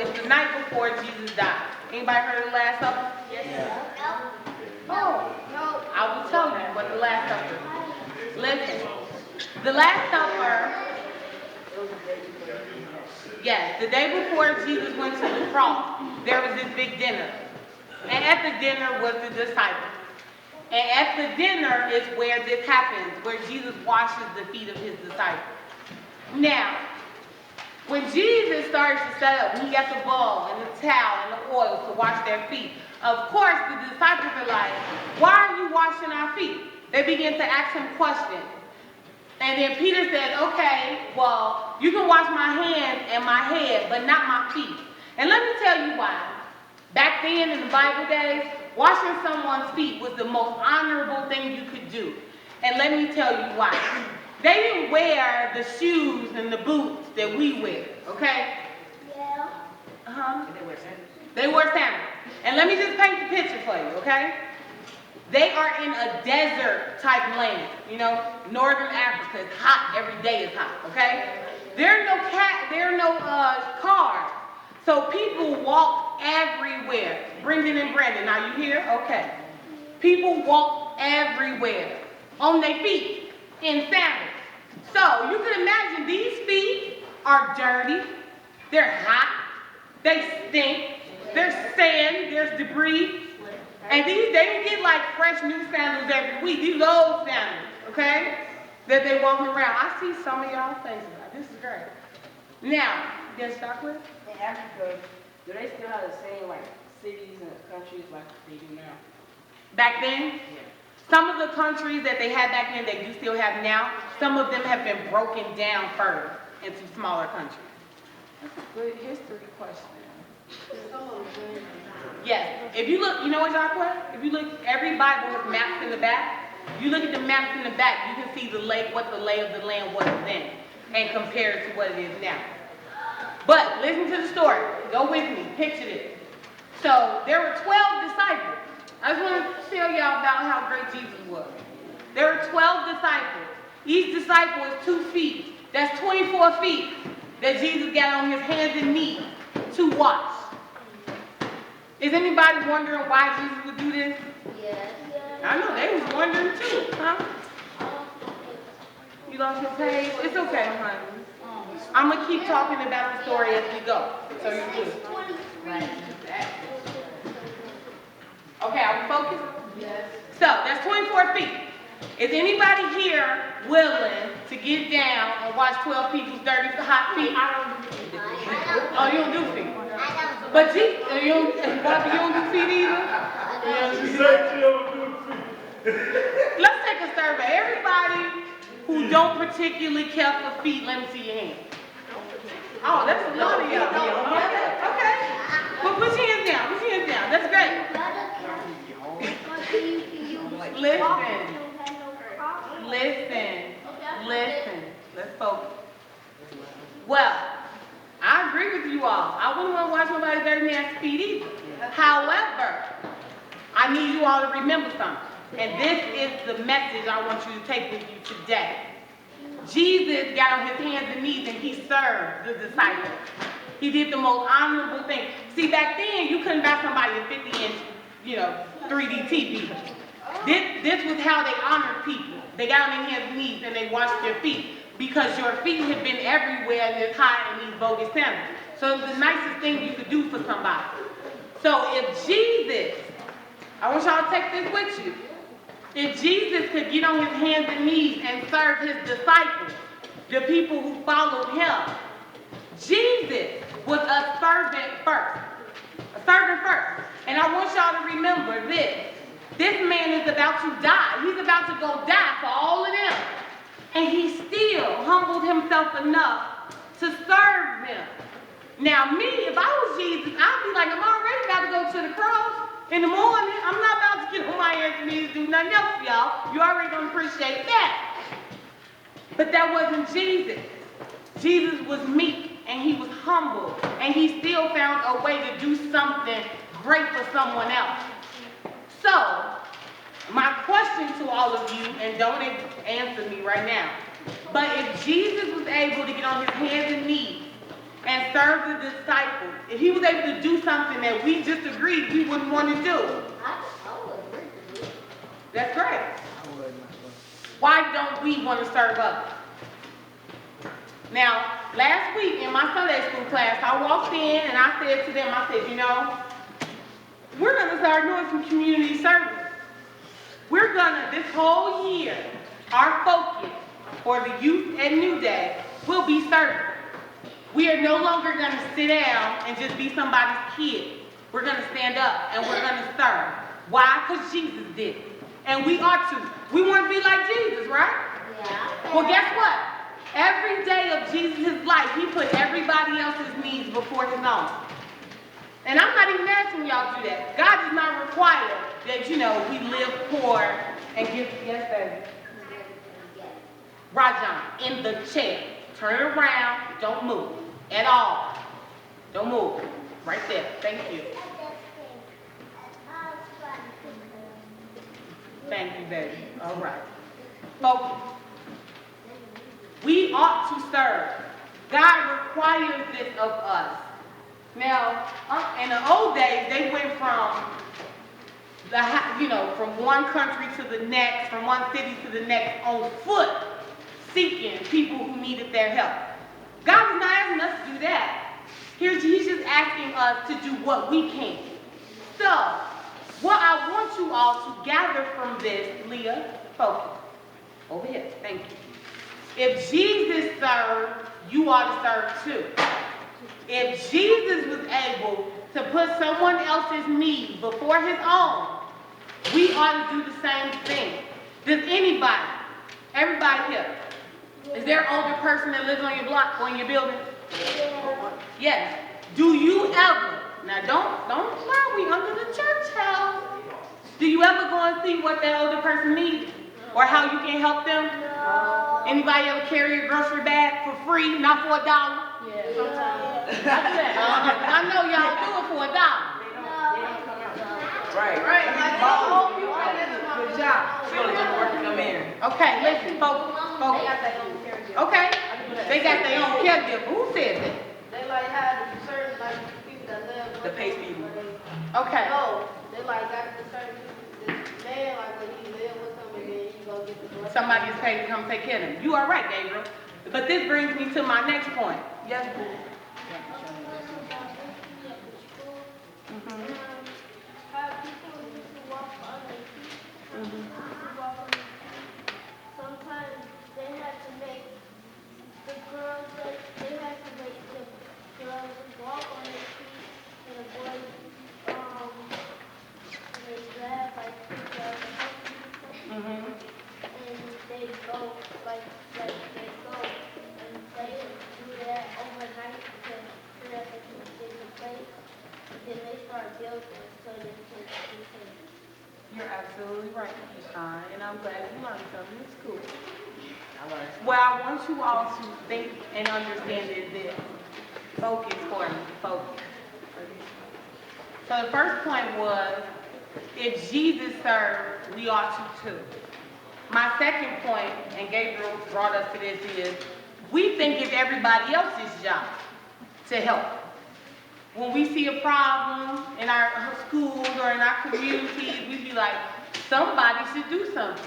was the night before Jesus died. Anybody heard of the Last Supper? Yeah. Oh, no. I will tell you what the Last Supper is. Listen, the Last Supper, yes, the day before Jesus went to the cross, there was this big dinner. And at the dinner was the disciples. And at the dinner is where this happens, where Jesus washes the feet of his disciples. Now, when Jesus started to set up, he got the bowl and the towel and the oil to wash their feet. Of course, the disciples are like, why are you washing our feet? They begin to ask him questions. And then Peter said, okay, well, you can wash my hands and my head, but not my feet. And let me tell you why. Back then in the Bible days, washing someone's feet was the most honorable thing you could do. And let me tell you why. They didn't wear the shoes and the boots that we wear, okay? Yeah. Uh-huh. They wore sandals. And let me just paint the picture for you, okay? They are in a desert type land, you know, northern Africa. It's hot, every day is hot, okay? There are no cars. So people walk everywhere. Brendan and Brandon, are you here? Okay. People walk everywhere on their feet in sandals. So you can imagine these feet are dirty. They're hot. They stink. There's sand. There's debris. And they don't get like fresh new sandals every week. These old sandals, okay, that they walking around. I see some of y'all faces. This is great. Now, yes, Dr. In Africa, do they still have the same like cities and countries like they do now? Back then? Yeah. Some of the countries that they had back then, they do still have now. Some of them have been broken down further into smaller countries. That's a good history question. Yes. If you look, you know what, Jacques? If you look, every Bible has maps in the back. You look at the maps in the back, you can see what the lay of the land was then and compare it to what it is now. But listen to the story. Go with me. Picture this. So there were 12 disciples. I just want to tell y'all about how great Jesus was. There were 12 disciples. Each disciple is 2 feet. That's 24 feet that Jesus got on his hands and knees to wash. Is anybody wondering why Jesus would do this? Yes. I know they was wondering too, huh? You lost your page? It's okay, honey. I'm going to keep talking about the story as we go. So you're good. Okay, are we focused? Yes. So, that's 24 feet. Is anybody here willing to get down and watch 12 people's dirty, hot feet? I don't do feet. Oh, you don't do feet? I don't. But you don't do feet either? She said she don't do feet. Let's take a survey. Everybody who don't particularly care for feet, let me see your hand. Oh, that's a lot of y'all. Okay. Well, put your hands down. Put your hands down. That's great. Listen. Let's focus. Well, I agree with you all. I wouldn't want to watch nobody's dirty nasty feet either. However, I need you all to remember something. And this is the message I want you to take with you today. Jesus got on his hands and knees and he served the disciples. He did the most honorable thing. See, back then, you couldn't buy somebody a 50-inch, 3D TV. This was how they honored people. They got on their hands and knees and they washed their feet because your feet had been everywhere in this high in these bogus sandals. So it was the nicest thing you could do for somebody. So if Jesus, I want y'all to take this with you. If Jesus could get on his hands and knees and serve his disciples, the people who followed him, Jesus was a servant first. A servant first. And I want y'all to remember this. This man is about to die. He's about to go die for all of them. And he still humbled himself enough to serve them. Now me, if I was Jesus, I'd be like, I'm already about to go to the cross. In the morning, I'm not about to get on my hands and knees and do nothing else, y'all. You already don't appreciate that. But that wasn't Jesus. Jesus was meek and he was humble and he still found a way to do something great for someone else. So, my question to all of you, and don't answer me right now, but if Jesus was able to get on his hands and knees and serve the disciples. If he was able to do something that we just agreed we wouldn't want to do, I would agree with you. that's great. I would not. Why don't we want to serve others? Now, last week in my Sunday school class, I walked in and I said to them, I said, you know, we're going to start doing some community service. We're going to, this whole year, our focus for the youth at New Day will be service. We are no longer going to sit down and just be somebody's kid. We're going to stand up and we're going to serve. Why? Because Jesus did it. And we ought to. We want to be like Jesus, right? Yeah. Well, guess what? Every day of Jesus' life, he put everybody else's needs before his own. And I'm not even asking y'all to do that. God does not require that, you know, we live poor and give, yes, baby. Rajan, in the chair. Turn around, don't move at all. Don't move. Right there. Thank you. Thank you, baby. All right. Focus. We ought to serve. God requires this of us. Now, in the old days, they went from from one country to the next, from one city to the next on foot, seeking people who needed their help. God is not asking us to do that. He's just asking us to do what we can. So, what I want you all to gather from this, Leah, focus. Over here, thank you. If Jesus served, you ought to serve too. If Jesus was able to put someone else's need before his own, we ought to do the same thing. Does anybody, everybody here, is there an older person that lives on your block or in your building? Yes. Do you ever, now don't lie, we under the church house. Do you ever go and see what that older person needs? Or how you can help them? No. Anybody ever carry a grocery bag for free, not for $1? Yeah, sometimes. I do that. I know y'all do it for $1. Right. Right. Good job. She only just work to come in. Okay, listen, folks. Okay. They got their own caregiver. Who said that? They like have certain like people that live. The pace people. Okay. No, they like got the certain people. This man like when you live with them and then you go get the blood. Somebody is paid to come take care of them. You are right, Gabriel. But this brings me to my next point. Yes, boo. Have people used to walk on their feet. Sometimes they had to make the girls they had to make the girls walk on their feet and the boys they grab like Mm-hmm. and they go like they go and they do that overnight because so that they can get the place. Then they start building so they can You're absolutely right, Sean, and I'm glad you learned something in school. What I want you all to think and understand is this. Focus for me, focus. So the first point was, if Jesus served, we ought to too. My second point, and Gabriel brought us to this, is we think it's everybody else's job to help. When we see a problem in our schools or in our communities, we be like, somebody should do something.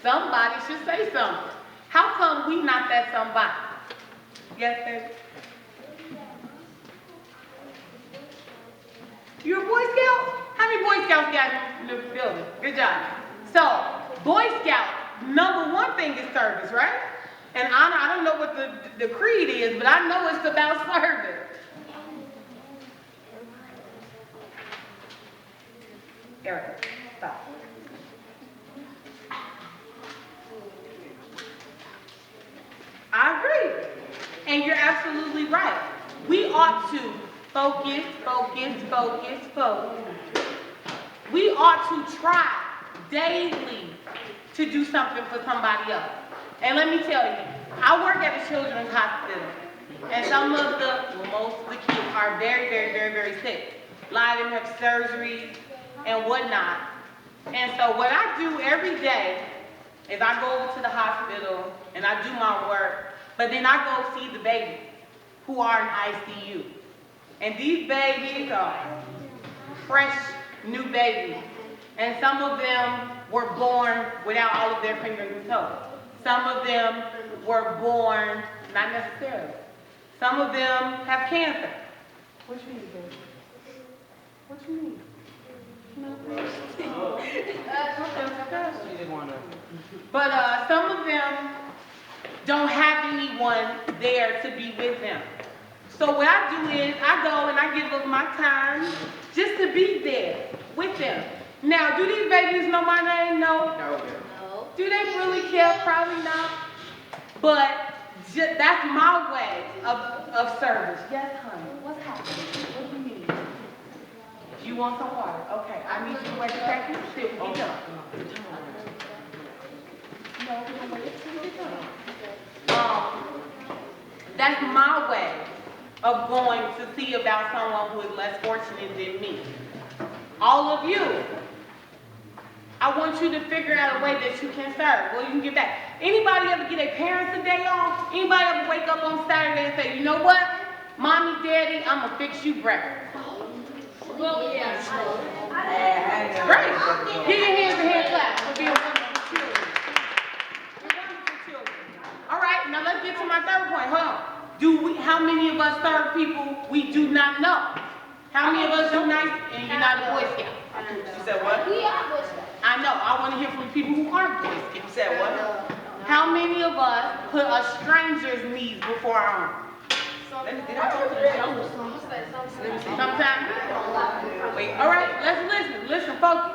Somebody should say something. How come we not that somebody? Yes, baby? You're a Boy Scout? How many Boy Scouts got in the building? Good job. So, Boy Scout, number one thing is service, right? And I don't know what the creed is, but I know it's about service. Erica, stop. I agree. And you're absolutely right. We ought to focus, focus, focus, focus. We ought to try daily to do something for somebody else. And let me tell you, I work at a children's hospital. And some of most of the kids are very, very, very, very sick. A lot of them have surgeries and whatnot. And so what I do every day is I go over to the hospital and I do my work, but then I go see the baby. who are in ICU. And these babies are fresh, new babies. And some of them were born without all of their fingers and toes. Some of them were born, not necessarily. Some of them have cancer. What you mean, baby? What you mean? But some of them don't have anyone there to be with them. So what I do is I go and I give up my time just to be there with them. Now, do these babies know my name? No. No. Do they really care? Probably not. But that's my way of service. Yes, honey. What's happening? What do you need? You want some water? Okay. I need you to wait a second. Sit with me. No, we don't wait till we get done. That's my way of going to see about someone who is less fortunate than me. All of you, I want you to figure out a way that you can serve. Well, you can get back. Anybody ever get their parents a day off? Anybody ever wake up on Saturday and say, you know what? Mommy, Daddy, I'm going to fix you breakfast. Well, yeah. Great. Give your hands a hand clap for being wonderful children. You're wonderful children. All right, now let's get to my third point. Hold on. How many of us serve people we do not know? How many of us do nice and you're not a Boy Scout? You said what? We are Boy Scouts. I know. I want to hear from people who aren't Boy Scouts. You said what? How many of us put a stranger's needs before our own? Sometimes. Wait, all right, let's listen. Listen, folks.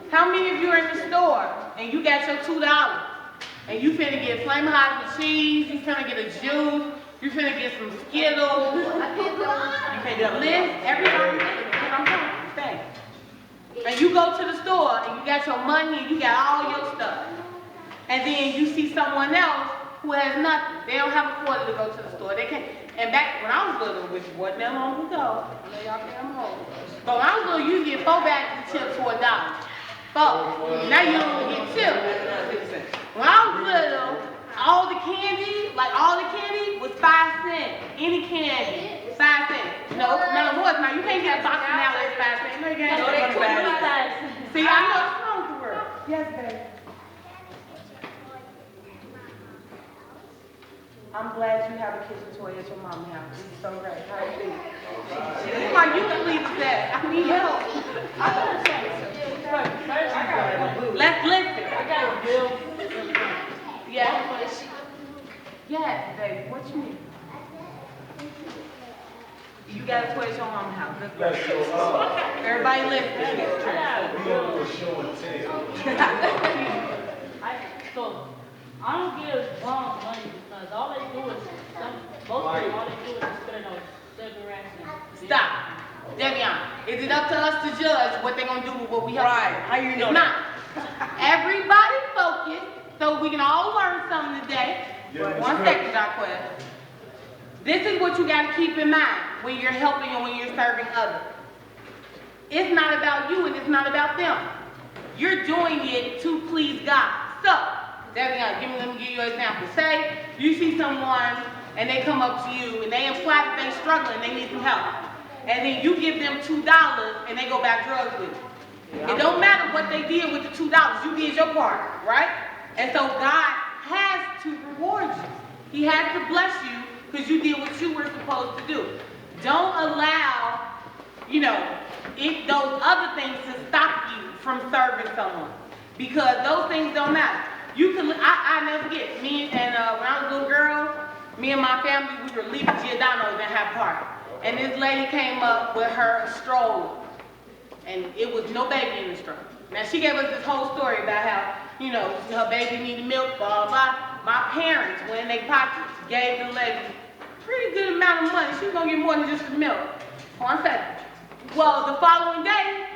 How many of you are in the store and you got your $2 and you finna get flaming hot with cheese, you finna get a juice, you finna get some Skittles. You can't do list, everybody listen, because I'm telling you, stay. And you go to the store and you got your money and you got all your stuff. And then you see someone else who has nothing. They don't have a quarter to go to the store. They can't. And back when I was little, which wasn't that long ago, I know y'all think I'm old. But when I was little, you get 4 bags of chips for $1. 4. Now you don't get chips. When I was little, all the candy was 5 cents. Any candy, 5 cents. No, it was not. You can't get a box of now that's 5 cents. No, you can't. See, I know it's wrong with the world. Yes, baby. I'm glad you have a kitchen toy at your mom's house. This is so great. How you feel? It's like you can leave us that. I need help. Let's listen. I got a bill. Yes. Yes, baby. What you need? You got a toy at your mom's house. Let's go. Everybody listen. Show and tell. So, I don't give moms money because all they do is, all they do is spend on 7 racks. Stop. Devion, is it up to us to judge what they're going to do with what we have? Right. How you know It's not. Everybody focus so we can all learn something today. Yeah, One that's second, Jacquez. This is what you got to keep in mind when you're helping and when you're serving others. It's not about you and it's not about them. You're doing it to please God. So, Devion, let me give you an example. Say you see someone and they come up to you and they imply that they're struggling, they need some help. And then you give them $2 and they go back drugs with you. It don't matter what they did with the $2, you did your part, right? And so God has to reward you. He has to bless you because you did what you were supposed to do. Don't allow, those other things to stop you from serving someone because those things don't matter. I never forget, when I was a little girl, me and my family, we were leaving Giordano's and have party. And this lady came up with her stroller. And it was no baby in the stroller. Now she gave us this whole story about how, her baby needed milk, blah, blah. My parents, when in their pockets, gave the lady a pretty good amount of money. She was gonna get more than just the milk. One second. Well, the following day,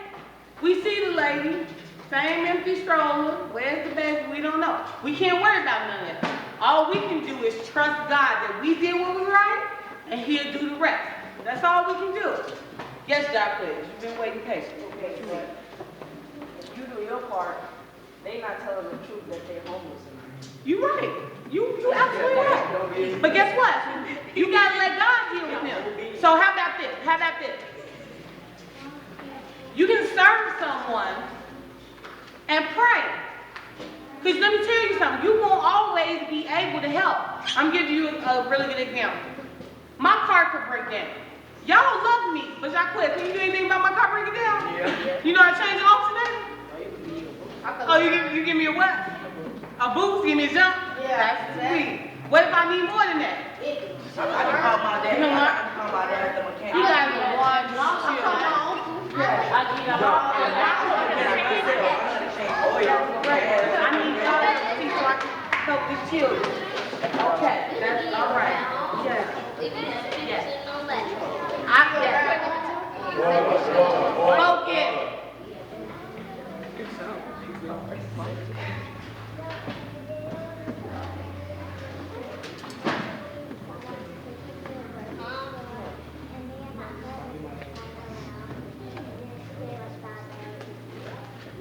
we see the lady, same empty stroller, where's the baby? We don't know. We can't worry about none of that. All we can do is trust God that we did what was right, and He'll do the rest. That's all we can do. Yes, Jacquez, you've been waiting patiently. Okay, but you do your part, they not telling the truth that they're homeless. You're right. You absolutely right. But guess what? You gotta let God deal So how about this? How about this? You can serve someone and pray. Because let me tell you something, you won't always be able to help. I'm giving you a really good example. My car could break down. Y'all love me, but y'all quit. Can you do anything about my car breaking down? Yeah. You know I changed the alternator? Oh, you give me a what? A boost? Give me a jump? Yeah. That's sweet. What if I need more than that? I can call my dad. You know what? I can call my dad at the mechanic. You guys are one chill. I get a lot. I need y'all to see so I can help the children. Okay, that's all right. Yes. Yes. Focus.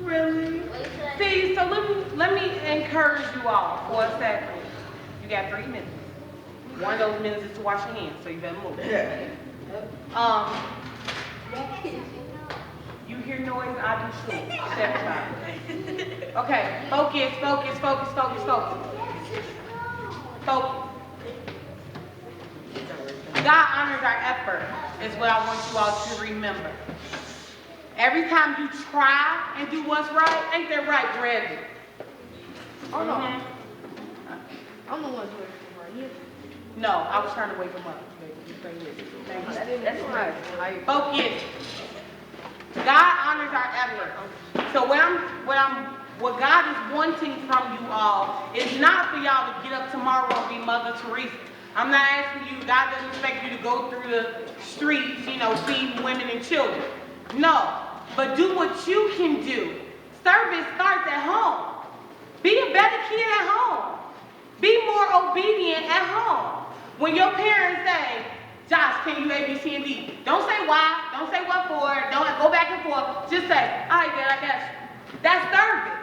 Really? See, so let me encourage you all for a second. You got 3 minutes. One of those minutes is to wash your hands, so you better move. You hear noise, I do too. Step aside. Okay, focus, focus, focus, focus, focus. Focus. God honors our effort, is what I want you all to remember. Every time you try and do what's right, ain't that right, Brandon? Oh no. I'm the one doing it for you. No, I was trying to wake him up. That's right. Focus. God honors our effort. So what God is wanting from you all is not for y'all to get up tomorrow and be Mother Teresa. I'm not asking you, God doesn't expect you to go through the streets, feeding women and children. No, but do what you can do. Service starts at home. Be a better kid at home. Be more obedient at home. When your parents say, Josh, can you A, B, C, and D? Don't say why. Don't say what for. Don't go back and forth. Just say, all right, Dad, I got you. That's service.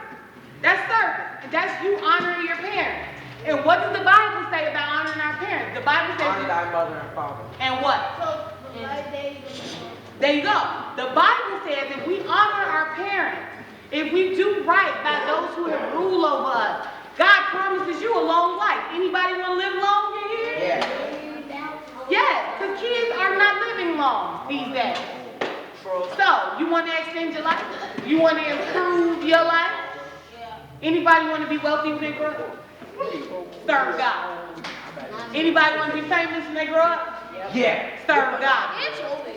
That's service. And that's you honoring your parents. And what does the Bible say about honoring our parents? The Bible says, Honor thy mother and father. and what? So, like There you go. The Bible says if we honor our parents, if we do right by those who have ruled over us, God promises you a long life. Anybody want to live long in here? Yeah. Yes, because kids are not living long these days. So, you want to extend your life? You want to improve your life? Anybody want to be wealthy when they grow up? Serve God. Anybody want to be famous when they grow up? Yeah. Serve God.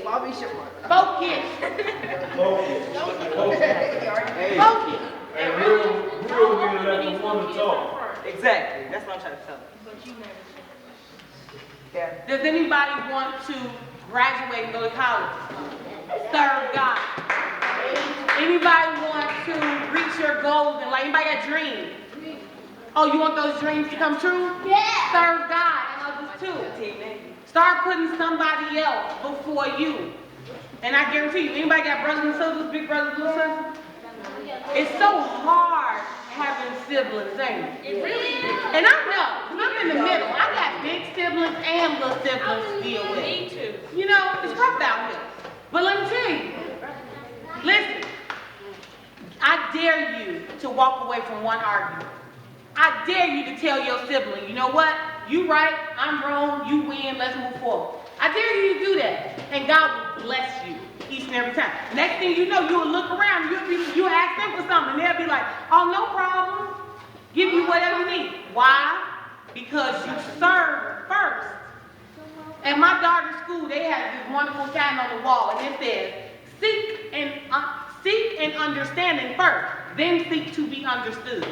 Bobby Shipmark. Focus. Hey, Focus. hey, real gonna let them want to talk. Exactly. That's what I'm trying to tell you. Yeah. Does anybody want to graduate and go to college? Serve God. Anybody want to reach your goals in life? Anybody got dreams? Oh, you want those dreams to come true? Yeah. Serve God and others too. Start putting somebody else before you. And I guarantee you, anybody got brothers and sisters, big brothers, little sisters? It's so hard having siblings, ain't it? It really is. And I know, 'cause I'm in the middle. I got big siblings and little siblings to deal with. Me too. It's rough out here. But let me tell you, listen, I dare you to walk away from one argument. I dare you to tell your sibling, you know what? You right, I'm wrong, you win, let's move forward. I dare you to do that. And God will bless you each and every time. Next thing you know, you'll look around, you'll ask them for something, and they'll be like, oh, no problem. Give you whatever you need. Why? Because you serve first. At my daughter's school, they had this wonderful sign on the wall, and it says, seek and understanding first, then seek to be understood.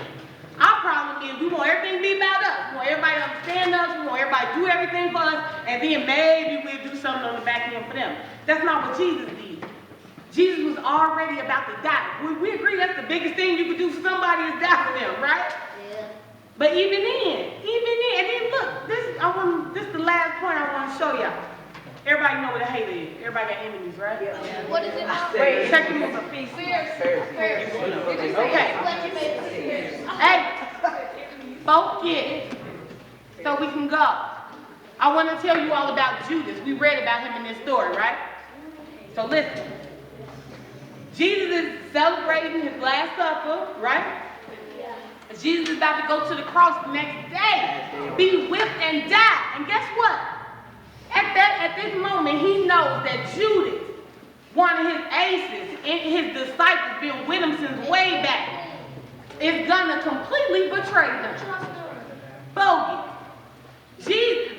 Our problem is we want everything to be about us. We want everybody to understand us. We want everybody to do everything for us, and then maybe we'll do something on the back end for them. That's not what Jesus did. Jesus was already about to die. We agree that's the biggest thing you could do for somebody is die for them, right? Yeah. But even then, and then look, this is the last point I want to show y'all. Everybody know what a hater is. Everybody got enemies, right? Yeah. What is it now? Check them out. Okay. Hey, focus. So we can go. I want to tell you all about Judas. We read about him in this story, right? So listen. Jesus is celebrating his Last Supper, right? Jesus is about to go to the cross the next day, be whipped and die. And guess what? At this moment, he knows that Judas, one of his aces, and his disciples, been with him since way back, is gonna completely betray him. Bogey.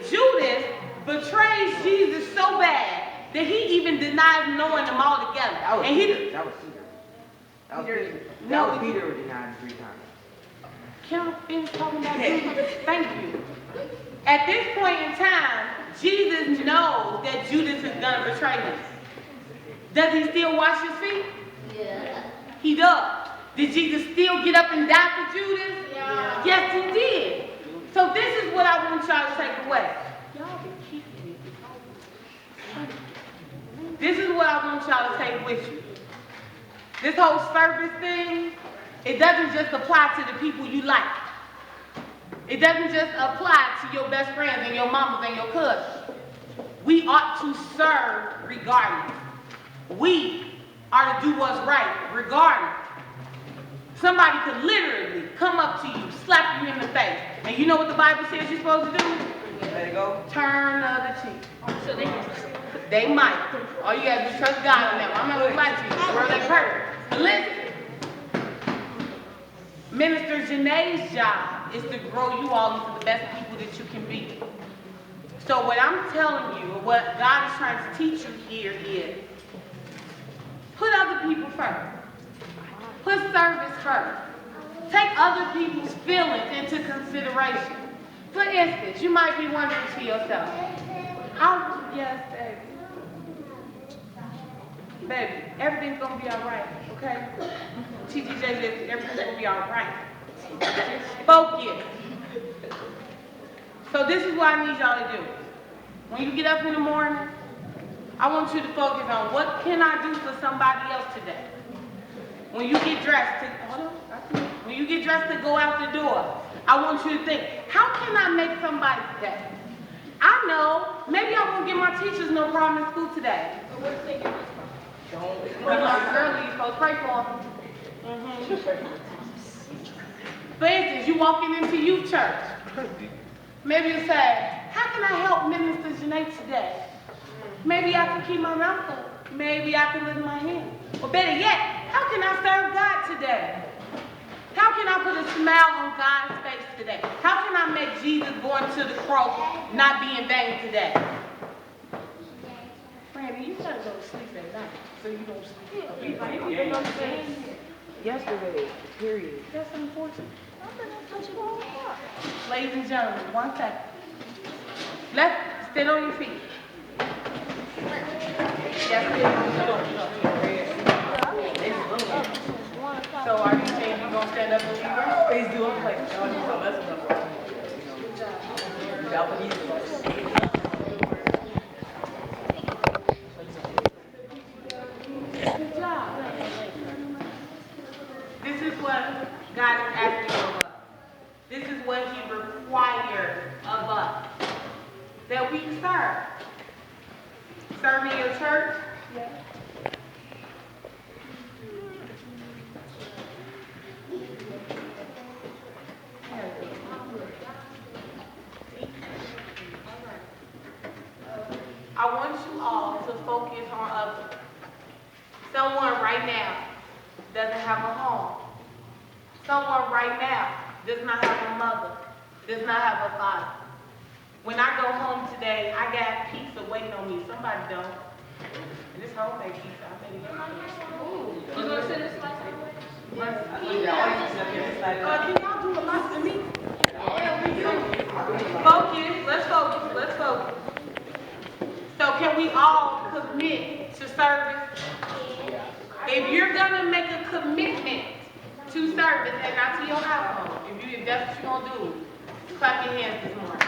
Judas betrays Jesus so bad that he even denies knowing him altogether. That was And Peter. That was Peter. That was Peter. No, That was Peter who denied him 3 times. Can I finish talking about Judas? Thank you. At this point in time, Jesus knows that Judas is going to betray him. Does he still wash his feet? Yeah. He does. Did Jesus still get up and die for Judas? Yeah. Yes, he did. So this is what I want y'all to take away. Y'all been keeping it. This is what I want y'all to take with you. This whole service thing, it doesn't just apply to the people you like. It doesn't just apply to your best friends and your mamas and your cousins. We ought to serve regardless. We are to do what's right regardless. Somebody could literally come up to you, slap you in the face, and you know what the Bible says you're supposed to do? Let it go. Turn the other cheek. So they can. They might. All you gotta do is trust God on them. I'm not gonna lie to you. The world ain't perfect. But listen. Minister Janae's job is to grow you all into the best people that you can be. So what I'm telling you, what God is trying to teach you here is, put other people first. Put service first. Take other people's feelings into consideration. For instance, you might be wondering to yourself, yes, baby. Baby, everything's gonna be all right, okay? TGJ says everything's gonna be all right. Focus. So this is what I need y'all to do. When you get up in the morning, I want you to focus on what can I do for somebody else today. When you get dressed when you get dressed to go out the door, I want you to think, how can I make somebody's day? I know, maybe I won't give my teachers no problem in school today. But what if they get Don't. We learned early, you're supposed to pray for them. For instance, you walking into youth church. Maybe you say, how can I help Minister Janae today? Maybe I can keep my mouth closed. Maybe I can lift my hand. Or better yet, how can I serve God today? How can I put a smile on God's face today? How can I make Jesus going to the cross not be in vain today? Brandy, you gotta go to sleep at night so you don't sleep. Yesterday, period. That's unfortunate. Ladies and gentlemen, 1 second. Let's stand on your feet. So are you saying you're gonna stand up and leave her? Always do it like, Good job. This is what God is asking of us. This is what He requires of us. That we serve. Serve in your church? Yes. I want you all to focus on others. Someone right now doesn't have a home. Someone right now does not have a mother, does not have a father. When I go home today, I got pizza waiting on me. Somebody don't. And this homemade pizza, I bet it. You gonna send us like Can y'all do a lot to me? Focus, let's focus, let's focus. So can we all commit to service? If you're gonna make a commitment to service and not to your household, if that's what you're gonna do, clap your hands this morning.